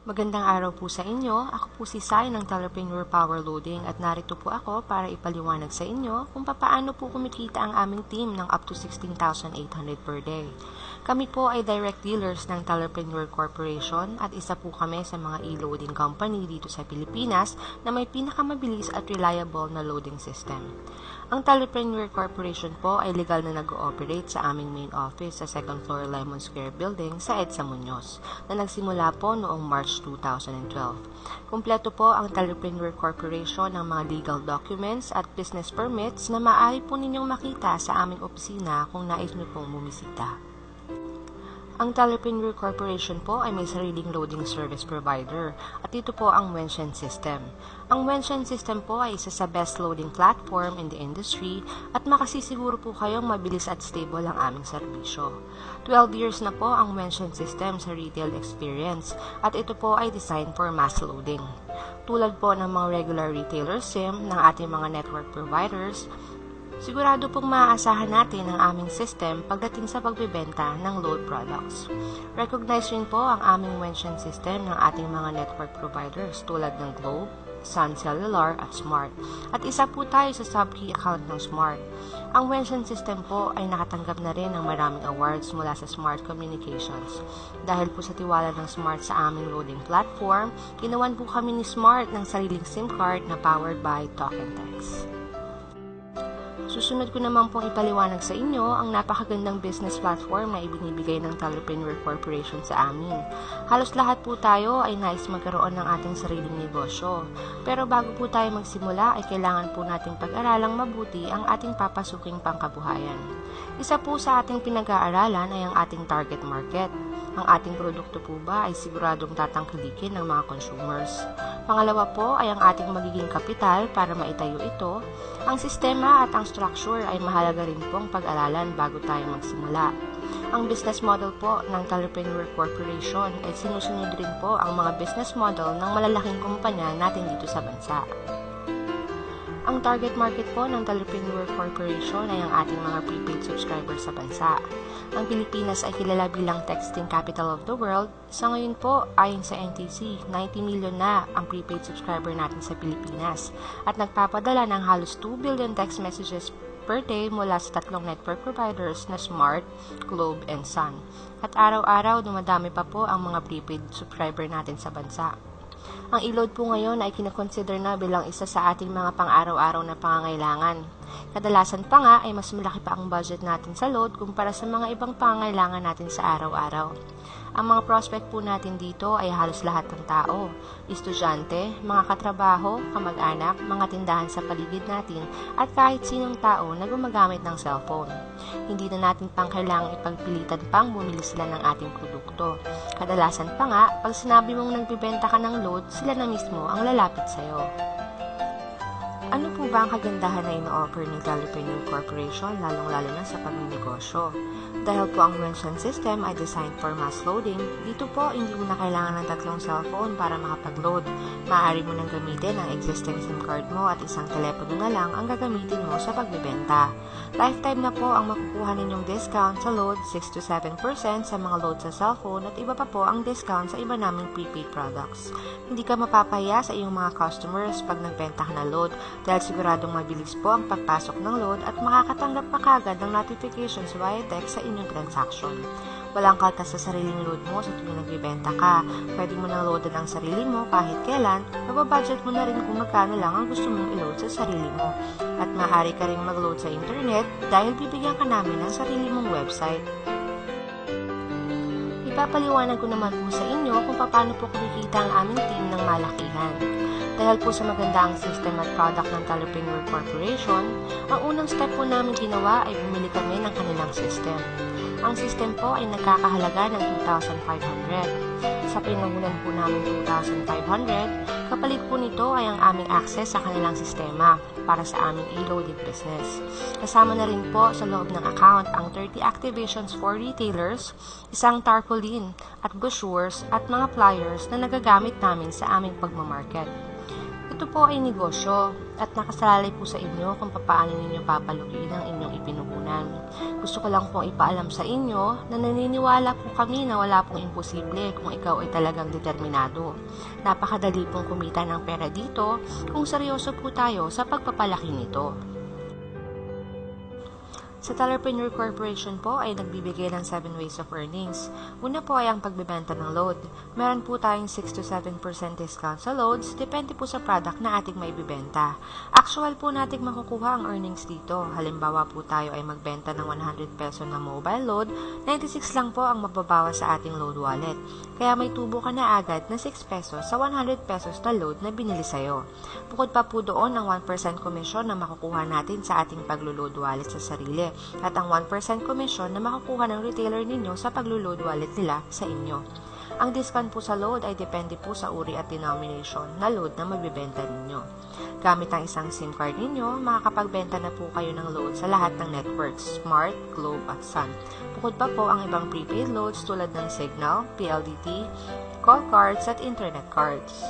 Magandang araw po sa inyo. Ako po si Sai ng Telepreneur Power Loading at narito po ako para ipaliwanag sa inyo kung paano po kumikita ang aming team ng up to 16,800 per day. Kami po ay direct dealers ng Telepreneur Corporation at isa po kami sa mga e-loading company dito sa Pilipinas na may pinakamabilis at reliable na loading system. Ang Telepreneur Corporation po ay legal na nag-ooperate sa aming main office sa 2nd floor Lemon Square Building sa EDSA Muñoz na nagsimula po noong March 2012. Kumpleto po ang Telepreneur Corporation ng mga legal documents at business permits na maaari po ninyong makita sa aming opisina kung nais nyo pong bumisita. Ang Telepreneur Corporation po ay may sariling loading service provider at ito po ang Wenshen System. Ang Wenshen System po ay isa sa best loading platform in the industry at makasisiguro po kayong mabilis at stable ang aming serbisyo. 12 years na po ang Wenshen System sa retail experience at ito po ay designed for mass loading. Tulad po ng mga regular retailer SIM ng ating mga network providers, sigurado pong maaasahan natin ang aming system pagdating sa pagbebenta ng load products. Recognize rin po ang aming Wenshen system ng ating mga network providers tulad ng Globe, Sun Cellular at Smart. At isa po tayo sa sub-key account ng Smart. Ang Wenshen system po ay nakatanggap na rin ng maraming awards mula sa Smart Communications. Dahil po sa tiwala ng Smart sa aming loading platform, ginawan po kami ni Smart ng sariling SIM card na powered by Talk and Text. Susunod ko naman pong ipaliwanag sa inyo ang napakagandang business platform na ibinibigay ng Telepreneur Corporation sa amin. Halos lahat po tayo ay nais magkaroon ng ating sariling negosyo. Pero bago po tayo magsimula ay kailangan po nating pag-aralang mabuti ang ating papasuking pangkabuhayan. Isa po sa ating pinag-aaralan ay ang ating target market. Ang ating produkto po ba ay siguradong tatangkilikin ng mga consumers? Pangalawa po ay ang ating magiging kapital para maitayo ito. Ang sistema at ang structure ay mahalaga rin pong pag-aralan bago tayo magsimula. Ang business model po ng Telepreneur Corporation ay sinusunod rin po ang mga business model ng malalaking kumpanya natin dito sa bansa. Ang target market po ng Telepreneur Corporation ay ang ating mga prepaid subscribers sa bansa. Ang Pilipinas ay kilala bilang texting capital of the world. Sa ngayon po, ayon sa NTC, 90 million na ang prepaid subscriber natin sa Pilipinas at nagpapadala ng halos 2 billion text messages per day mula sa tatlong network providers na Smart, Globe, and Sun. At araw-araw, dumadami pa po ang mga prepaid subscriber natin sa bansa. Ang e-load po ngayon ay kinakonsider na bilang isa sa ating mga pang-araw-araw na pangangailangan. Kadalasan pa nga ay mas malaki pa ang budget natin sa load kumpara sa mga ibang pangangailangan natin sa araw-araw. Ang mga prospect po natin dito ay halos lahat ng tao, estudyante, mga katrabaho, kamag-anak, mga tindahan sa paligid natin at kahit sinong tao na gumagamit ng cellphone. Hindi na natin pang kailangang ipagpilitan pang bumili sila ng ating produkto. Kadalasan pa nga, pag sinabi mong nagbibenta ka ng load, sila na mismo ang lalapit sa'yo. Ano po ba ang kagandahan na ino-offer ng Telepreneur Corporation lalong-lalo na sa pagnenegosyo? Dahil po ang Wenshen system ay designed for mass loading, dito po hindi mo na kailangan ng tatlong cellphone para makapag-load. Maaari mo nang gamitin ang existing SIM card mo at isang telepono na lang ang gagamitin mo sa pagbebenta. Lifetime na po ang makukuha ninyong discount sa load, 6 to 7% sa mga load sa cellphone at iba pa po ang discount sa iba naming prepaid products. Hindi ka mapapahiya sa iyong mga customers pag nagbenta ka na load dahil siguradong mabilis po ang pagpasok ng load at makakatanggap pa kagad ng notifications via text sa inyong transaction. Walang kaltas sa sariling load mo sa tuwing nagbibenta ka. Pwede mo nang loadan ang sarili mo kahit kailan, mababudget mo na rin kung magkano lang ang gusto mong i-load sa sarili mo. At maaari ka rin mag-load sa internet dahil bibigyan ka namin ng sarili mong website. Ipapaliwanag ko naman po sa inyo kung paano po kumikita ang aming team ng malakihan. Dahil po sa maganda ang system at product ng Telepreneur Corporation, ang unang step po namin ginawa ay bumili kami ng kanilang system. Ang system po ay nagkakahalaga ng 2,500. Sa pinahunan po namin 2,500, kapalit po nito ay ang aming access sa kanilang sistema para sa aming e-loading business. Kasama na rin po sa loob ng account ang 30 activations for retailers, isang tarpaulin at brochures at mga flyers na nagagamit namin sa aming pagmamarket. Ito po ay negosyo at nakasalalay po sa inyo kung paano ninyo papaluin ang inyong ipinuhunan. Gusto ko lang pong ipaalam sa inyo na naniniwala po kami na wala pong imposible kung ikaw ay talagang determinado. Napakadali pong kumita ng pera dito kung seryoso po tayo sa pagpapalaki nito. Sa Talerpreneur Corporation po ay nagbibigay ng 7 ways of earnings. Una po ay ang pagbebenta ng load. Meron po tayong 6 to 7% discount sa loads, depende po sa product na ating maibibenta. Actual po nating makukuha ang earnings dito. Halimbawa po tayo ay magbenta ng 100 peso na mobile load, 96 lang po ang mababawas sa ating load wallet. Kaya may tubo ka na agad na 6 pesos sa 100 pesos na load na binili sa'yo. Bukod pa po doon ang 1% commission na makukuha natin sa ating paglo-load wallet sa sarili at ang 1% commission na makukuha ng retailer ninyo sa paglo-load wallet nila sa inyo. Ang discount po sa load ay depende po sa uri at denomination na load na magbebenta ninyo. Gamit ang isang SIM card ninyo, makakapagbenta na po kayo ng load sa lahat ng networks, Smart, Globe at Sun. Bukod pa po ang ibang prepaid loads tulad ng Signal, PLDT, call cards at internet cards.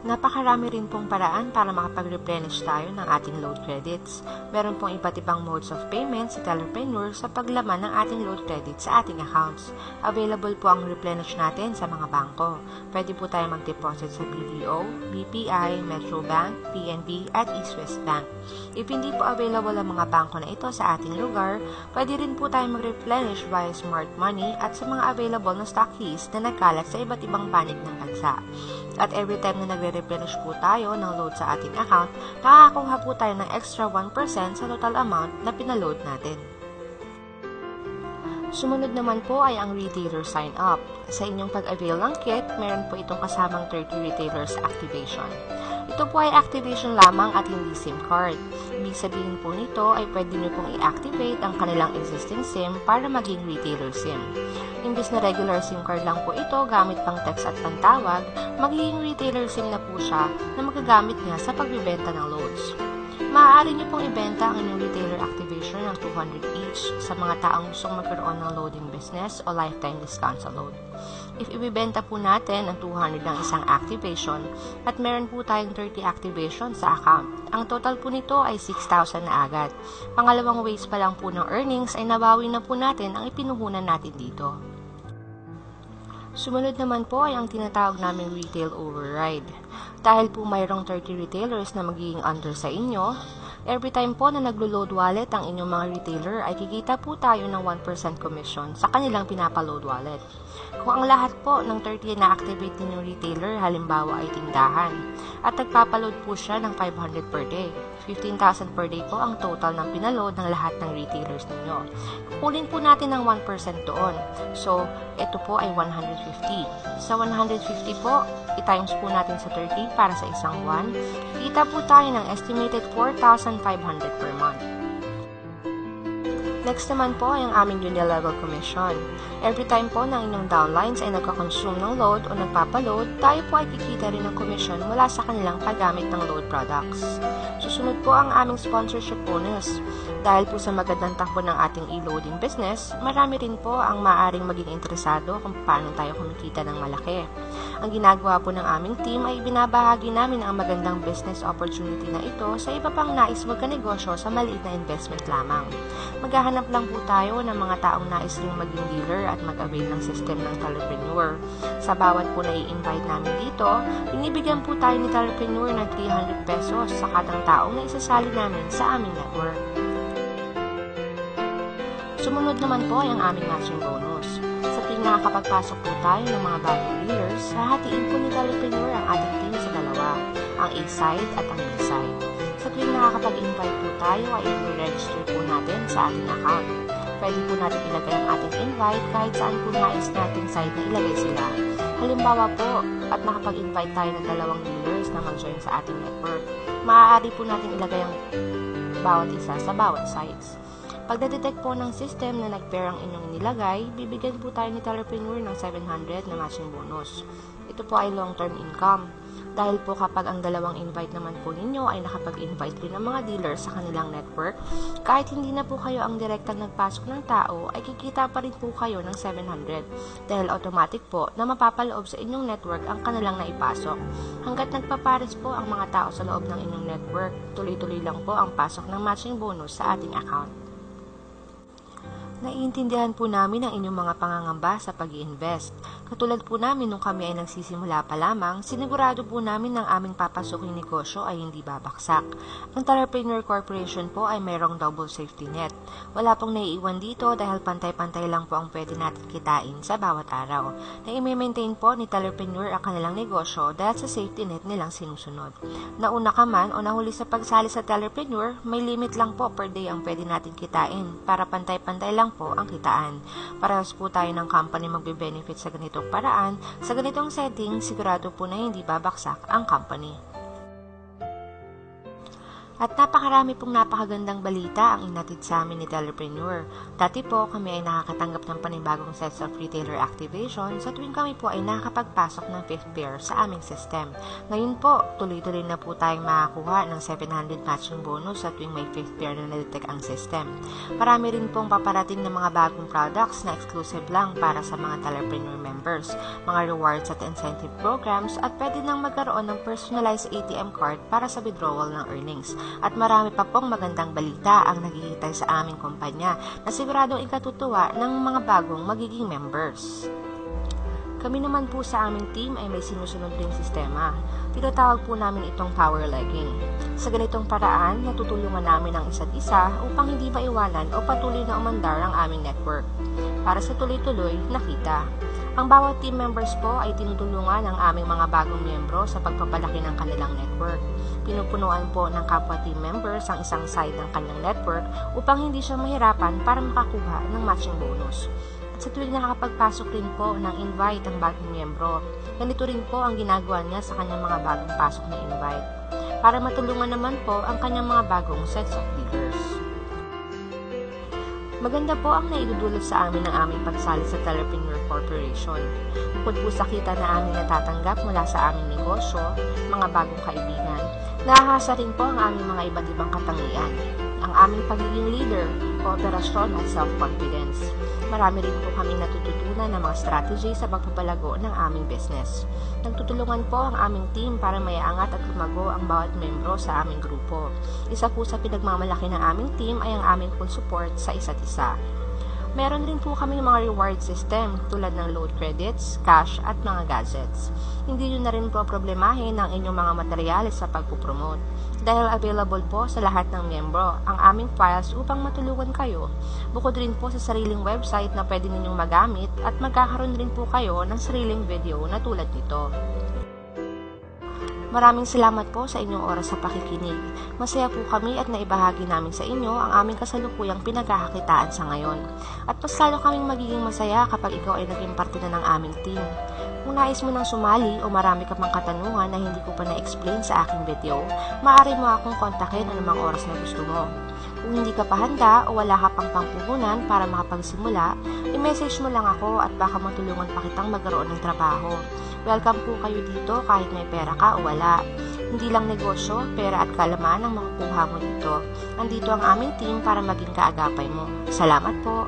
Napakarami rin pong paraan para makapag-replenish tayo ng ating load credits. Meron pong iba't ibang modes of payment sa Talerpreneur sa paglaman ng ating load credits sa ating accounts. Available po ang replenish natin sa mga bangko. Pwede po tayo mag-deposit sa BDO, BPI, Metrobank, PNB at East West Bank. If hindi po available ang mga bangko na ito sa ating lugar, pwede rin po tayo mag-replenish via Smart Money at sa mga available na stockies na nagkalat sa iba't ibang panig ng bansa. At every time na nagre-replenish po tayo ng load sa ating account, nakakakuha po tayo ng extra 1% sa total amount na pinaload natin. Sumunod naman po ay ang retailer sign-up. Sa inyong pag-avail ng kit, meron po itong kasamang 30 retailers activation. Ito po ay activation lamang at hindi SIM card. Ibig sabihin po nito ay pwede nyo pong i-activate ang kanilang existing SIM para maging retailer SIM. Imbis na regular SIM card lang po ito gamit pang text at pantawag, magiging retailer SIM na po siya na magagamit niya sa pagbibenta ng loads. Maaari niyo pong ibenta ang inyong retailer activation ng 200 each sa mga taong gustong magkaroon ng loading business o lifetime discount sa load. If ibibenta po natin ang 200 ng isang activation at meron po tayong 30 activation sa account, ang total po nito ay 6,000 na agad. Pangalawang ways pa lang po ng earnings ay nabawi na po natin ang ipinuhunan natin dito. Sumunod naman po ay ang tinatawag naming retail override. Dahil po mayroong 30 retailers na magiging under sa inyo, every time po na naglo-load wallet ang inyong mga retailer ay kikita po tayo ng 1% commission sa kanilang pinapaload wallet. Kung ang lahat po ng 30 na activate ninyong retailer halimbawa ay tindahan at nagpapaload po siya ng 500 per day, 15,000 per day po ang total ng pinaload ng lahat ng retailers ninyo. Kukunin po natin ng 1% doon. So, ito po ay 150. Sa 150 po, i-times po natin sa 30 para sa isang buwan. Kita po tayo ng estimated 4,500 per month. Next naman po ay ang aming unilevel commission. Every time po ng inyong downlines ay nagka-consume ng load o nagpapaload, tayo po ay kikita rin ng commission mula sa kanilang paggamit ng load products. Susunod po ang aming sponsorship bonus. Dahil po sa magandang takbo ng ating e-loading business, marami rin po ang maaaring maging interesado kung paano tayo kumikita ng malaki. Ang ginagawa po ng aming team ay binabahagi namin ang magandang business opportunity na ito sa iba pang nais magkanegosyo sa maliit na investment lamang. Maghahanap lang po tayo ng mga taong nais ring maging dealer at mag-avail ng system ng Talerpreneur. Sa bawat po na i-invite namin dito, binibigyan po tayo ni Talerpreneur ng 300 pesos sa kadang taong na isasali namin sa aming network. Sumunod naman po ay ang aming matching bonus. Sa tuwing nakakapagpasok po tayo ng mga bagong dealers, hahatiin po ni Talerpreneur ang ating team sa dalawa, ang A-side at ang B-side. Sa tuwing nakakapag-invite po tayo ay i-register po natin sa ating account. Pwede po natin ilagay ang ating invite kahit saan po nais nating side na ilagay sila. Halimbawa po, at nakapag-invite tayo ng dalawang dealers na mag-join sa ating network, maaari po natin ilagay ang bawat isa sa bawat sides. Pag na-detect po ng system na nag-pair ang inyong nilagay, bibigyan po tayo ni Telepreneur ng 700 na matching bonus. Ito po ay long-term income. Dahil po kapag ang dalawang invite naman po ninyo ay nakapag-invite rin ng mga dealers sa kanilang network, kahit hindi na po kayo ang direktang nagpasok ng tao, ay kikita pa rin po kayo ng 700 dahil automatic po na mapapaloob sa inyong network ang kanilang naipasok. Hanggat nagpapares po ang mga tao sa loob ng inyong network, tuloy-tuloy lang po ang pasok ng matching bonus sa ating account. Naiintindihan po namin ang inyong mga pangangamba sa pag-i-invest. Katulad po namin nung kami ay nagsisimula pa lamang, sinigurado po namin ng aming papasuking negosyo ay hindi babaksak. Ang Telepreneur Corporation po ay mayroong double safety net. Wala pong naiiwan dito dahil pantay-pantay lang po ang pwede natin kitain sa bawat araw. Na-i-maintain po ni Telepreneur ang kanilang negosyo dahil sa safety net nilang sinusunod. Nauna ka man o nahuli sa pagsali sa Telepreneur, may limit lang po per day ang pwede natin kitain para pantay-pantay lang po ang kitaan. Parehas po tayo ng company magbe-benefit sa ganitong paraan. Sa ganitong setting, sigurado po na hindi babaksak ang company. At napakarami pong napakagandang balita ang inatid sa amin ni Telepreneur. Dati po kami ay nakakatanggap ng panibagong sets of retailer activation sa tuwing kami po ay nakakapagpasok ng 5th pair sa aming system. Ngayon po, tuloy-tuloy na po tayong makakuha ng 700 matching bonus sa tuwing may 5th pair na na-detect ang system. Marami rin pong paparating ng mga bagong products na exclusive lang para sa mga Telepreneur members, mga rewards at incentive programs at pwede nang magkaroon ng personalized ATM card para sa withdrawal ng earnings. At marami pa pong magandang balita ang naghihintay sa aming kumpanya na siguradong ikatutuwa ng mga bagong magiging members. Kami naman po sa aming team ay may sinusunod ding sistema. Tinatawag po namin itong power legging. Sa ganitong paraan, natutulungan namin ang isa't isa upang hindi maiwanan o patuloy na umandar ang aming network. Para sa tuloy-tuloy na kita. Ang bawat team members po ay tinutulungan ng aming mga bagong miyembro sa pagpapalaki ng kanilang network. Pinupunuan po ng kapwa team members ang isang side ng kanyang network upang hindi siya mahirapan para makakuha ng matching bonus. At sa tuwing nakakapagpasok rin po ng invite ang bagong miyembro, ganito rin po ang ginagawa niya sa kanyang mga bagong pasok na invite para matulungan naman po ang kanyang mga bagong sets of dealers. Maganda po ang naidudulot sa amin ng aming pagsali sa Telepreneur Corporation. Bukod po sa kita na aming natatanggap mula sa aming negosyo, mga bagong kaibigan, nahahasa rin po ang aming mga iba't ibang katangian, ang aming pagiging leader, kooperasyon at self-confidence. Marami rin po kaming natututunan ng mga strategy sa pagpapalago ng aming business. Nagtutulungan po ang aming team para maiangat at lumago ang bawat membro sa aming grupo. Isa po sa pinagmamalaki ng aming team ay ang aming full support sa isa't isa. Meron rin po kami mga reward system tulad ng load credits, cash at mga gadgets. Hindi nyo na rin po problemahin ang inyong mga materyales sa pagpupromote dahil available po sa lahat ng miyembro ang aming files upang matulungan kayo. Bukod rin po sa sariling website na pwede ninyong magamit at magkakaroon rin po kayo ng sariling video na tulad nito. Maraming salamat po sa inyong oras sa pakikinig. Masaya po kami at naibahagi namin sa inyo ang aming kasalukuyang pinagkakakitaan sa ngayon. At mas lalo kaming magiging masaya kapag ikaw ay naging parte na ng aming team. Kung nais mo nang sumali o marami ka pang katanungan na hindi ko pa na-explain sa aking video, maaari mo akong kontakin anumang oras na gusto mo. Kung hindi ka pa handa o wala ka pang pangpuhunan para makapagsimula, i-message mo lang ako at baka matulungan pa kitang magkaroon ng trabaho. Welcome po kayo dito kahit may pera ka o wala. Hindi lang negosyo, pera at kalaman ang makukuha mo dito. Nandito ang aming team para maging kaagapay mo. Salamat po!